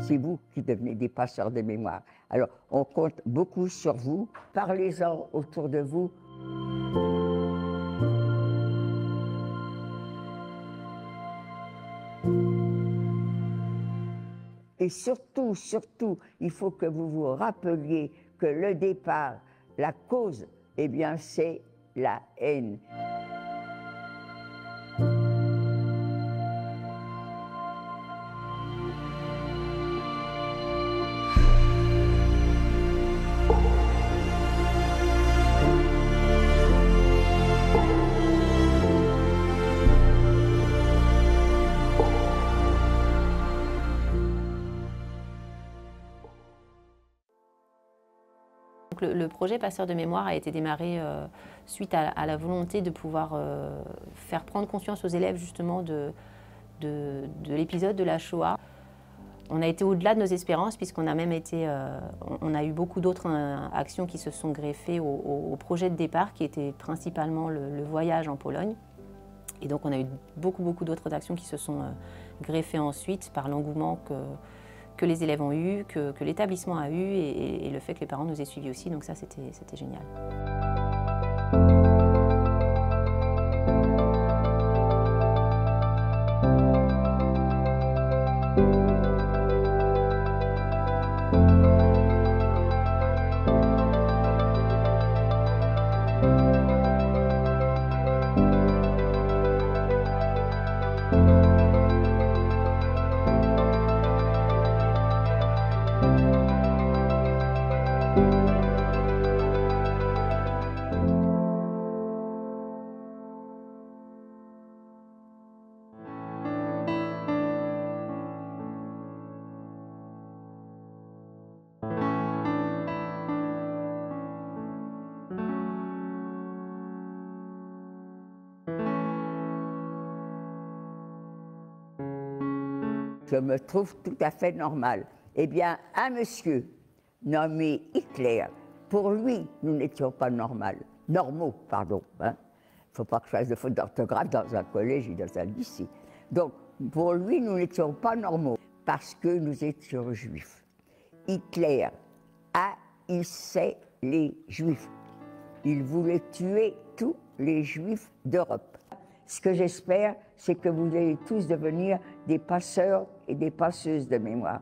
c'est vous qui devenez des passeurs de mémoire. Alors, on compte beaucoup sur vous. Parlez-en autour de vous. Et surtout, surtout, il faut que vous vous rappeliez que le départ, la cause, eh bien, c'est la haine. Le projet Passeurs de mémoire a été démarré suite à la volonté de pouvoir faire prendre conscience aux élèves justement de l'épisode de la Shoah. On a été au-delà de nos espérances puisqu'on a même été, on a eu beaucoup d'autres actions qui se sont greffées au projet de départ qui était principalement le voyage en Pologne. Et donc on a eu beaucoup d'autres actions qui se sont greffées ensuite par l'engouement que les élèves ont eu, que l'établissement a eu et le fait que les parents nous aient suivis aussi. Donc ça, c'était génial. Je me trouve tout à fait normal. Eh bien, un monsieur nommé Hitler, pour lui, nous n'étions pas normaux, pardon. Il ne faut pas que je fasse de faute d'orthographe dans un collège et dans un lycée. Donc, pour lui, nous n'étions pas normaux parce que nous étions juifs. Hitler haïssait les juifs. Il voulait tuer tous les juifs d'Europe. Ce que j'espère, c'est que vous allez tous devenir des passeurs et des passeuses de mémoire.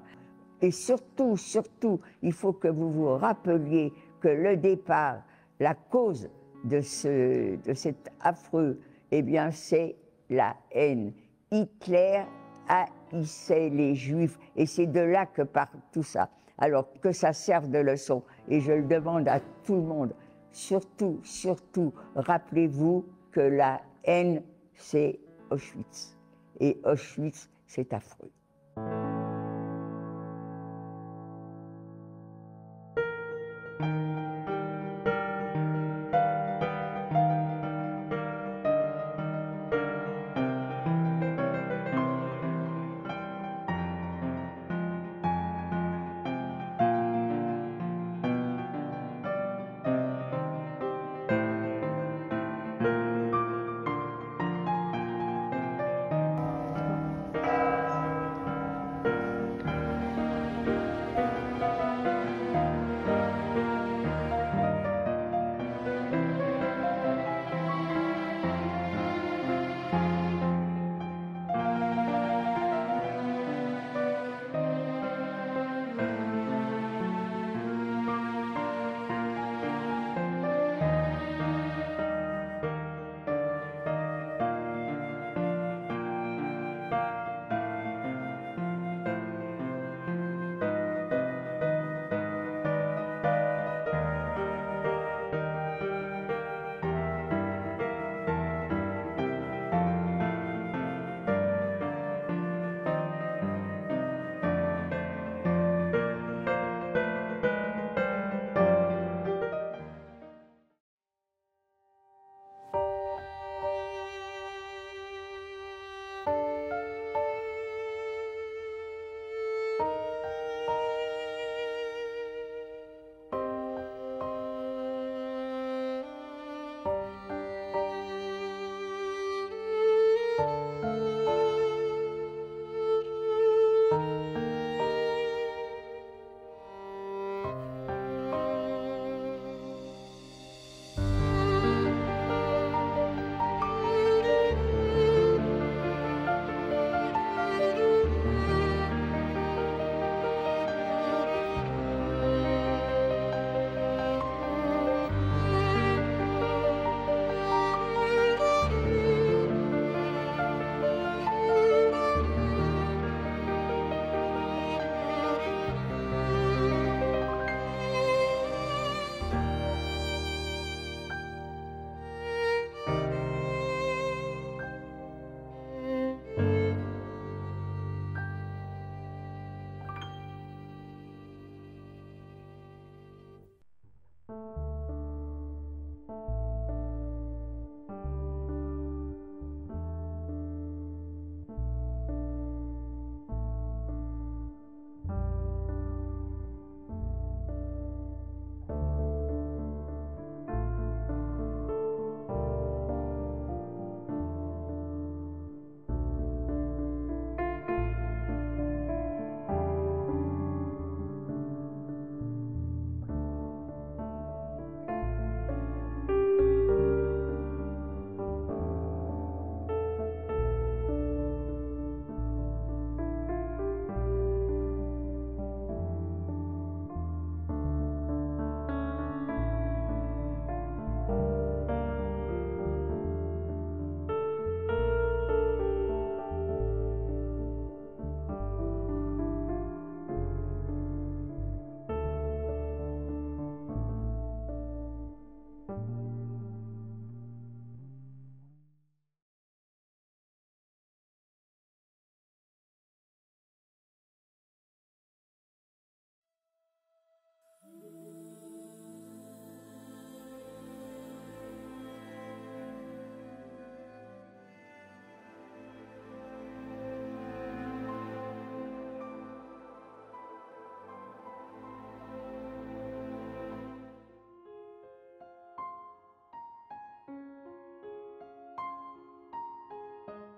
Et surtout, surtout, il faut que vous vous rappeliez que le départ, la cause de cet affreux, eh bien, c'est la haine. Hitler haïssait les Juifs, et c'est de là que part tout ça. Alors que ça serve de leçon, et je le demande à tout le monde, surtout, surtout, rappelez-vous que la haine, c'est Auschwitz. Et Auschwitz, c'est affreux.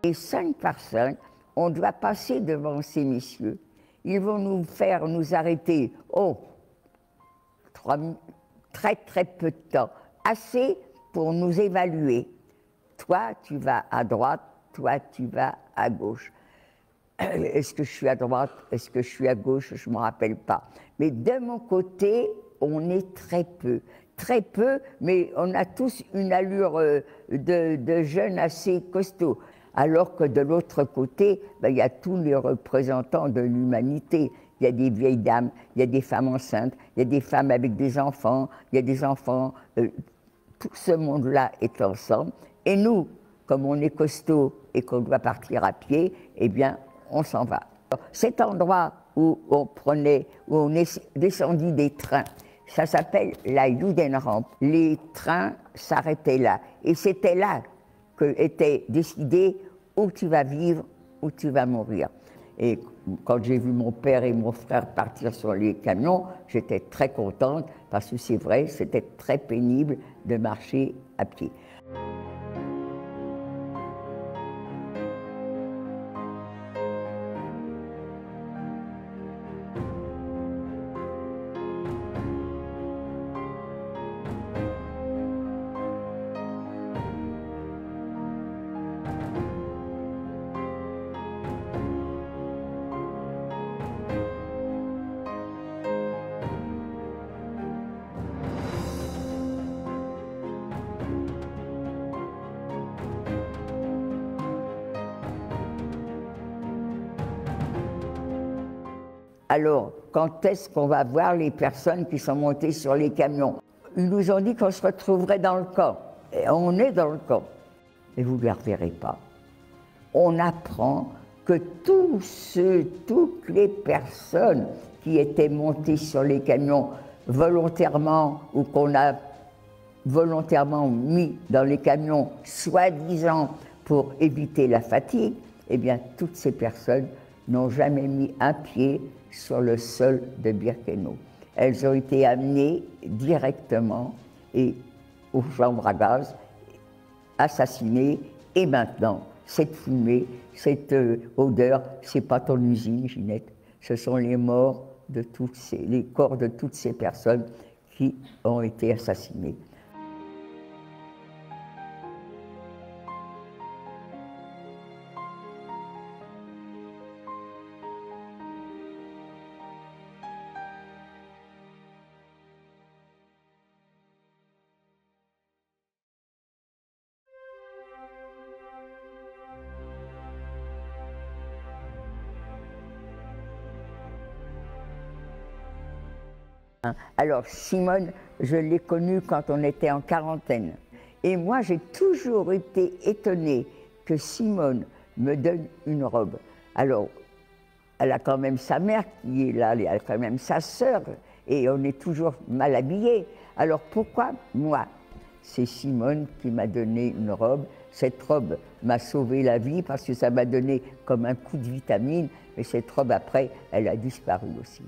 Et 5 par 5, on doit passer devant ces messieurs. Ils vont nous faire nous arrêter, très très peu de temps, assez pour nous évaluer. Toi, tu vas à droite, toi, tu vas à gauche. Est-ce que je suis à droite? Est-ce que je suis à gauche? Je ne me rappelle pas. Mais de mon côté, on est très peu. Très peu, mais on a tous une allure de jeunes assez costauds. Alors que de l'autre côté, il y a tous les représentants de l'humanité. Il y a des vieilles dames, il y a des femmes enceintes, il y a des femmes avec des enfants, il y a des enfants. Tout ce monde-là est ensemble. Et nous, comme on est costaud et qu'on doit partir à pied, eh bien, on s'en va. Cet endroit où on est descendu des trains, ça s'appelle la Judenrampe. Les trains s'arrêtaient là. Et c'était là que était décidé où tu vas vivre, où tu vas mourir. Et quand j'ai vu mon père et mon frère partir sur les camions, j'étais très contente parce que c'est vrai, c'était très pénible de marcher à pied. Alors, quand est-ce qu'on va voir les personnes qui sont montées sur les camions? Ils nous ont dit qu'on se retrouverait dans le camp. Et on est dans le camp. Mais vous ne les reverrez pas. On apprend que toutes les personnes qui étaient montées sur les camions volontairement ou qu'on a volontairement mis dans les camions, soi-disant pour éviter la fatigue, eh bien, toutes ces personnes n'ont jamais mis un pied sur le sol de Birkenau. Elles ont été amenées directement aux chambres à gaz, assassinées, et maintenant, cette fumée, cette odeur, c'est pas ton usine, Ginette, ce sont les morts de les corps de toutes ces personnes qui ont été assassinées. Alors Simone, je l'ai connue quand on était en quarantaine. Et moi, j'ai toujours été étonnée que Simone me donne une robe. Alors, elle a quand même sa mère qui est là, elle a quand même sa sœur, et on est toujours mal habillés. Alors pourquoi moi? C'est Simone qui m'a donné une robe. Cette robe m'a sauvé la vie parce que ça m'a donné comme un coup de vitamine, mais cette robe après, elle a disparu aussi.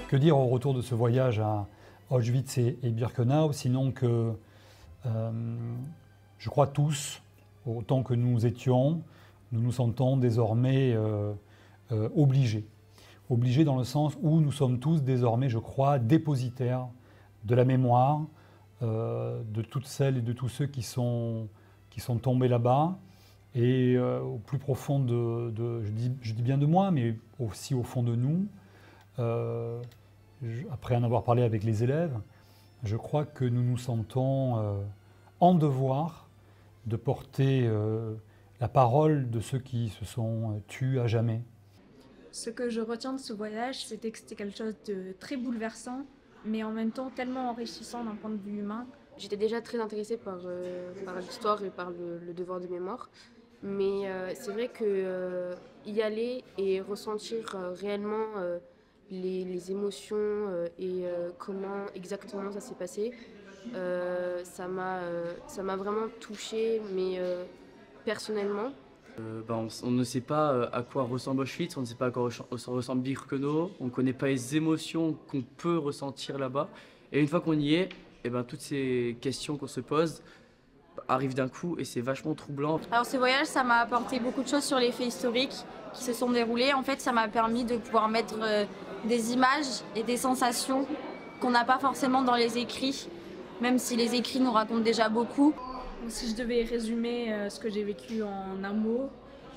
Que dire au retour de ce voyage à Auschwitz et Birkenau, sinon que je crois tous, autant que nous étions, nous nous sentons désormais obligés. Obligés dans le sens où nous sommes tous désormais, je crois, dépositaires de la mémoire de toutes celles et de tous ceux qui sont tombés là-bas. Et au plus profond je dis bien de moi, mais aussi au fond de nous, après en avoir parlé avec les élèves, je crois que nous nous sentons en devoir de porter la parole de ceux qui se sont tus à jamais. Ce que je retiens de ce voyage, c'était que c'était quelque chose de très bouleversant, mais en même temps tellement enrichissant d'un point de vue humain. J'étais déjà très intéressée par l'histoire et par le devoir de mémoire, mais c'est vrai que y aller et ressentir réellement les émotions et comment exactement ça s'est passé. Ça m'a vraiment touchée, mais personnellement. On ne sait pas à quoi ressemble Auschwitz, on ne sait pas à quoi ressemble Birkenau, on ne connaît pas les émotions qu'on peut ressentir là-bas. Et une fois qu'on y est, toutes ces questions qu'on se pose arrivent d'un coup et c'est vachement troublant. Alors ce voyage, ça m'a apporté beaucoup de choses sur les faits historiques qui se sont déroulés. En fait, ça m'a permis de pouvoir mettre des images et des sensations qu'on n'a pas forcément dans les écrits, même si les écrits nous racontent déjà beaucoup. Si je devais résumer ce que j'ai vécu en un mot,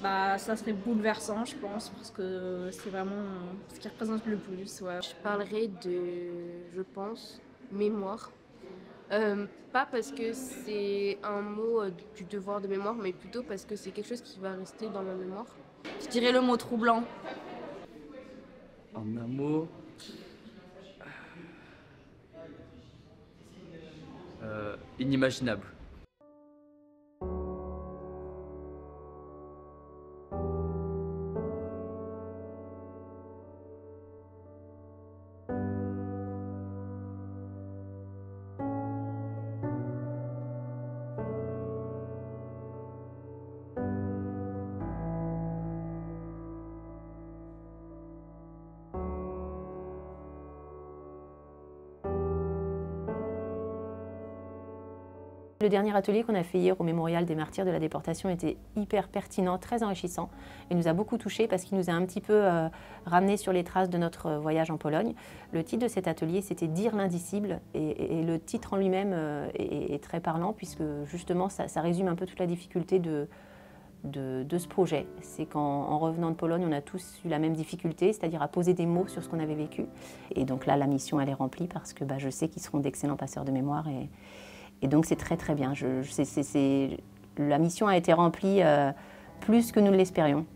ça serait bouleversant, je pense, parce que c'est vraiment ce qui représente le plus. Ouais. Je parlerai de, je pense, mémoire. Pas parce que c'est un mot du devoir de mémoire, mais plutôt parce que c'est quelque chose qui va rester dans ma mémoire. Je dirais le mot troublant. En un mot, inimaginable. Le dernier atelier qu'on a fait hier au Mémorial des Martyrs de la Déportation était hyper pertinent, très enrichissant et nous a beaucoup touchés parce qu'il nous a un petit peu ramené sur les traces de notre voyage en Pologne. Le titre de cet atelier, c'était « Dire l'indicible » et le titre en lui-même est très parlant puisque justement ça résume un peu toute la difficulté de ce projet. C'est qu'en revenant de Pologne, on a tous eu la même difficulté, c'est-à-dire à poser des mots sur ce qu'on avait vécu. Et donc là, la mission, elle est remplie parce que je sais qu'ils seront d'excellents passeurs de mémoire et donc c'est très très bien. La mission a été remplie plus que nous ne l'espérions.